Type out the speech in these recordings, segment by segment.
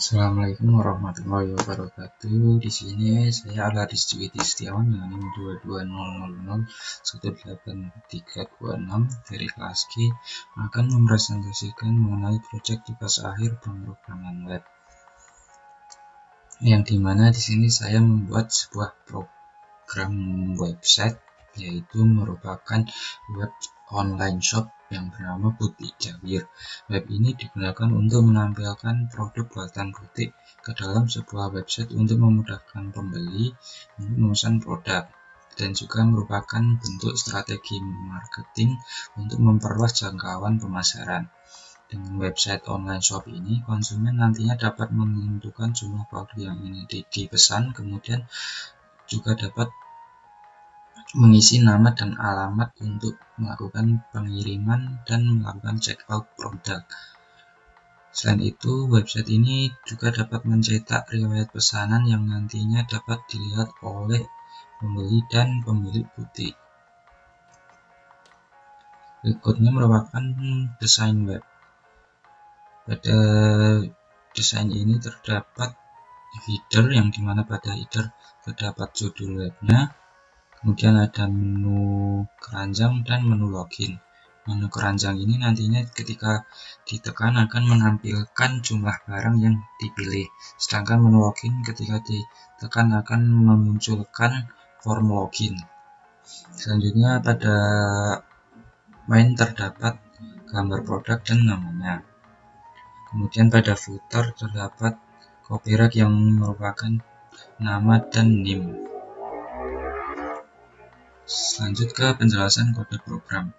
Assalamualaikum warahmatullahi wabarakatuh. Di sini saya Aladis Dwiti Setiawan dengan NIM 220001836 dari kelas G akan mempresentasikan mengenai proyek tugas akhir pemrograman web. Yang dimana di sini saya membuat sebuah program website, yaitu merupakan web online shop yang bernama Butik Jawir. Web ini digunakan untuk menampilkan produk buatan butik ke dalam sebuah website untuk memudahkan pembeli untuk memesan produk, dan juga merupakan bentuk strategi marketing untuk memperluas jangkauan pemasaran. Dengan website online shop ini, konsumen nantinya dapat menentukan jumlah produk yang ingin dipesan, kemudian juga dapat mengisi nama dan alamat untuk melakukan pengiriman dan melakukan checkout produk. Selain itu, website ini juga dapat mencetak riwayat pesanan yang nantinya dapat dilihat oleh pembeli dan pemilik butik. Berikutnya merupakan desain web. Pada desain ini terdapat header, yang dimana pada header terdapat judul webnya, kemudian ada menu keranjang dan menu login. Menu keranjang ini nantinya ketika ditekan akan menampilkan jumlah barang yang dipilih, sedangkan menu login ketika ditekan akan memunculkan form login. Selanjutnya pada main terdapat gambar produk dan namanya. Kemudian pada footer terdapat copyright yang merupakan nama dan NIM. Lanjut ke penjelasan kode program.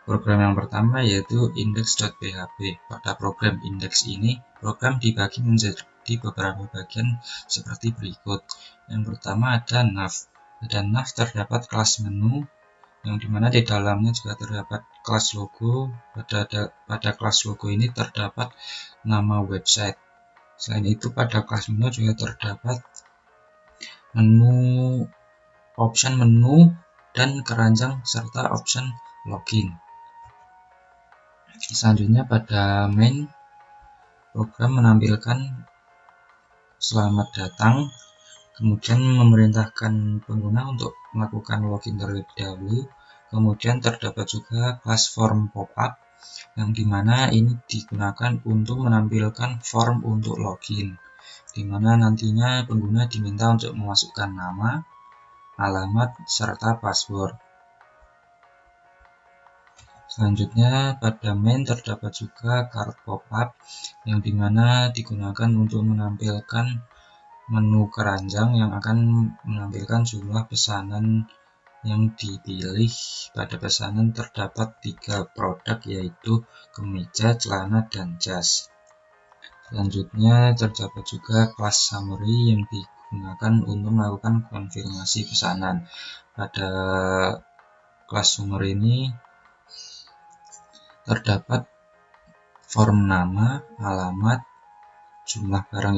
Program yang pertama yaitu index.php. Pada program index ini, program dibagi menjadi beberapa bagian seperti berikut. Yang pertama ada nav. Pada nav terdapat kelas menu, yang dimana di dalamnya juga terdapat kelas logo. Pada kelas logo ini terdapat nama website. Selain itu, pada kelas menu juga terdapat option menu dan keranjang serta option login. Selanjutnya pada main, program menampilkan selamat datang, kemudian memerintahkan pengguna untuk melakukan login terlebih dahulu. Kemudian terdapat juga kelas form pop-up, yang dimana ini digunakan untuk menampilkan form untuk login, dimana nantinya pengguna diminta untuk memasukkan nama, alamat, serta password. Selanjutnya pada main terdapat juga card pop-up, yang dimana digunakan untuk menampilkan menu keranjang yang akan menampilkan jumlah pesanan yang dipilih. Pada pesanan terdapat 3 produk, yaitu kemeja, celana, dan jas. Selanjutnya terdapat juga kelas summary yang digunakan untuk melakukan konfirmasi pesanan. Pada kelas summary ini terdapat form nama, alamat, jumlah barang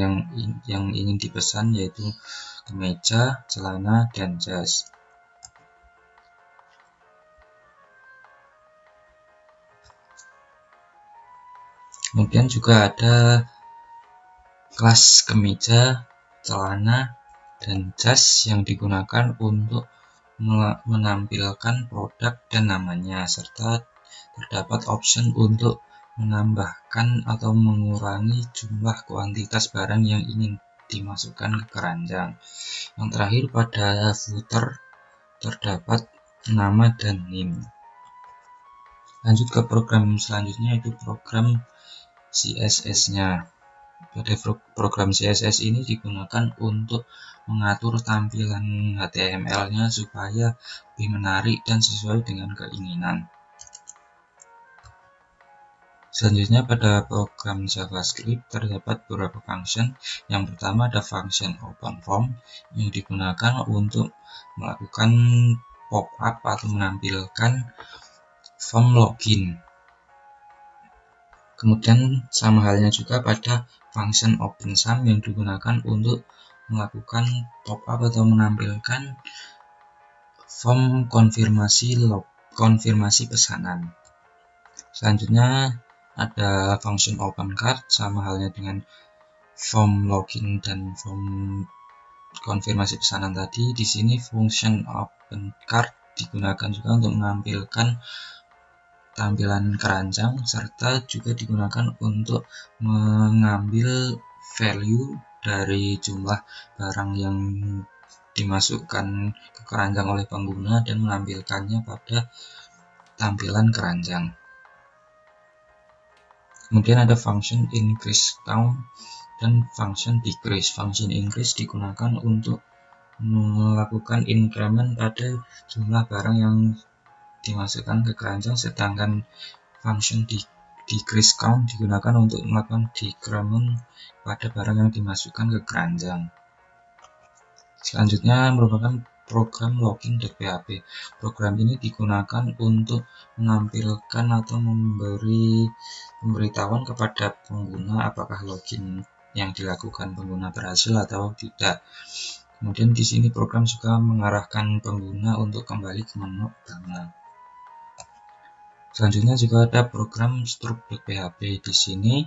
yang ingin dipesan, yaitu kemeja, celana, dan jas. Kemudian juga ada kelas kemeja, celana, dan jas yang digunakan untuk menampilkan produk dan namanya, serta terdapat option untuk menambahkan atau mengurangi jumlah kuantitas barang yang ingin dimasukkan ke keranjang. Yang terakhir pada footer terdapat nama dan NIM. Lanjut ke program selanjutnya, yaitu program CSS-nya. Pada program CSS ini digunakan untuk mengatur tampilan HTML-nya supaya lebih menarik dan sesuai dengan keinginan. Selanjutnya pada program JavaScript terdapat beberapa function. Yang pertama ada function openForm yang digunakan untuk melakukan pop-up atau menampilkan form login. Kemudian sama halnya juga pada function OpenSum yang digunakan untuk melakukan pop-up atau menampilkan form konfirmasi pesanan. Selanjutnya ada function open card, sama halnya dengan form login dan form konfirmasi pesanan tadi. Di sini function open card digunakan juga untuk menampilkan tampilan keranjang, serta juga digunakan untuk mengambil value dari jumlah barang yang dimasukkan ke keranjang oleh pengguna dan menampilkannya pada tampilan keranjang. Kemudian ada function increase count dan function decrease. Function increase digunakan untuk melakukan increment pada jumlah barang yang dimasukkan ke keranjang, sedangkan function decrease count digunakan untuk melakukan decrement pada barang yang dimasukkan ke keranjang. Selanjutnya merupakan program login.php. Program ini digunakan untuk menampilkan atau memberi pemberitahuan kepada pengguna apakah login yang dilakukan pengguna berhasil atau tidak. Kemudian di sini program juga mengarahkan pengguna untuk kembali ke menu utama. Selanjutnya juga ada program struct.php. Di sini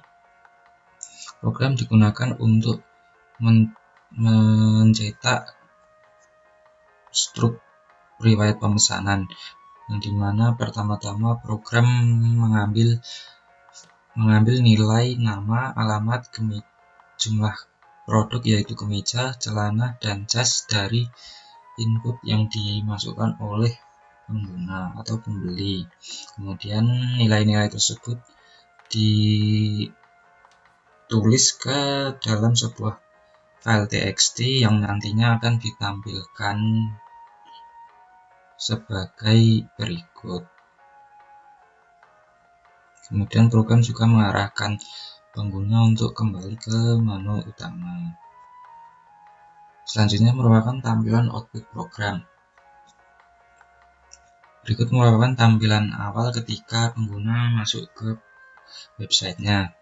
program digunakan untuk mencetak struk riwayat pemesanan, yang dimana pertama-tama program mengambil nilai nama, alamat, jumlah produk yaitu kemeja, celana, dan jas dari input yang dimasukkan oleh pengguna atau pembeli. Kemudian nilai-nilai tersebut ditulis ke dalam sebuah file txt yang nantinya akan ditampilkan sebagai berikut. Kemudian program juga mengarahkan pengguna untuk kembali ke menu utama. Selanjutnya merupakan tampilan output program. Berikut merupakan tampilan awal ketika pengguna masuk ke websitenya.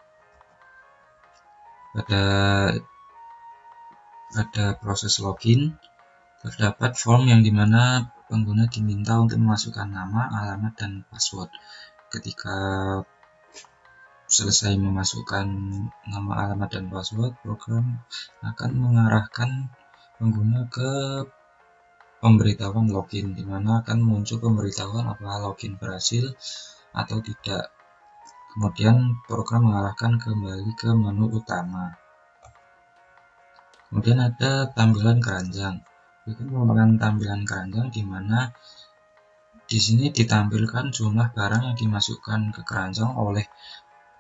Pada proses login terdapat form yang dimana pengguna diminta untuk memasukkan nama, alamat, dan password. Ketika selesai memasukkan nama, alamat, dan password, program akan mengarahkan pengguna ke pemberitahuan login, di mana akan muncul pemberitahuan apakah login berhasil atau tidak. Kemudian program mengarahkan kembali ke menu utama. Kemudian ada tampilan keranjang. Itu merupakan tampilan keranjang di mana di sini ditampilkan jumlah barang yang dimasukkan ke keranjang oleh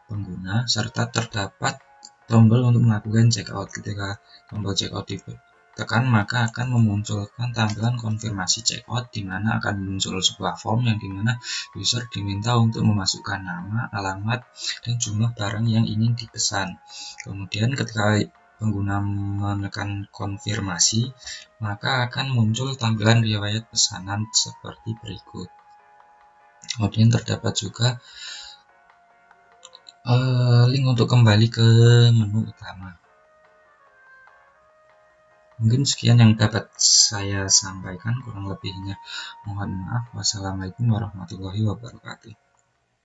pengguna, serta terdapat tombol untuk melakukan checkout. Ketika tombol checkout ditekan, maka akan memunculkan tampilan konfirmasi checkout, di mana akan muncul sebuah form yang dimana user diminta untuk memasukkan nama, alamat, dan jumlah barang yang ingin dipesan. Kemudian ketika pengguna menekan konfirmasi, maka akan muncul tampilan riwayat pesanan seperti berikut. Kemudian terdapat juga link untuk kembali ke menu utama. Mungkin sekian yang dapat saya sampaikan, kurang lebihnya mohon maaf. Wassalamualaikum warahmatullahi wabarakatuh.